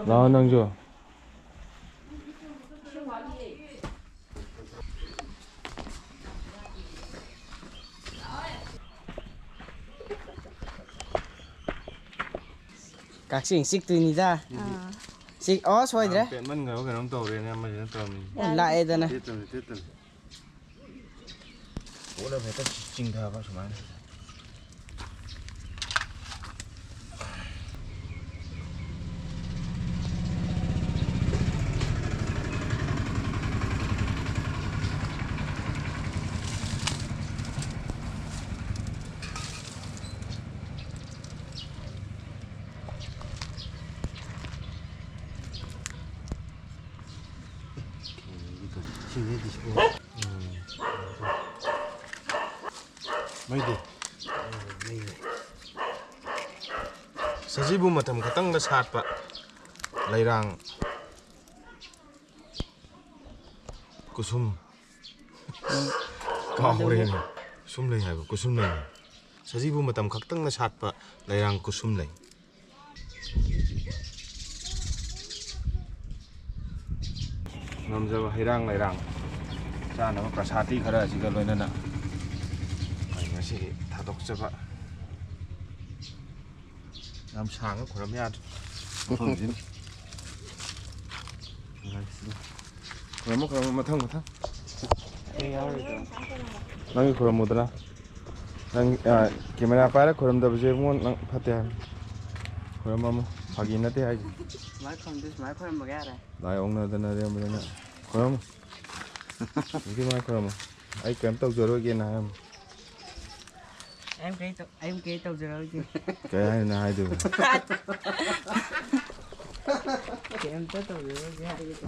Lao nang jo. Các sinh xích từ nhỉ ra. Xích ó xoay đấy. Tiện mất người có cái nóng tàu đây em mà nó tàu mình. Lại đây này. Tiếp tục. Ủa đâu phải ta chỉnh thờ vào số máy. Maybe. Sajibu matam katang na sat pa. Lairang kusum. Kahore ni. Sum lay hai kusum lay. Sajibu matam katang na sat pa. Lairang kusum lay. Namjaba hirang lairang. Sana ma prasati khara siga loina na. Ngasi thadokpagi. Nam sang ko khoram yat. Khomjin. Khoram mathang. Nang khoram mudra. Nang camera pa ra khoram da bje mon nang phatya. Khoram ma phagi na te ai. Mai khoram ba ga ra. Lai ong na da na re ma na. Khoram. Cái mai khoram. Ai kém tàu rồi kia nào Em kêu tao rồi chứ. cái hai là hai đường Em tới tao rồi chứ.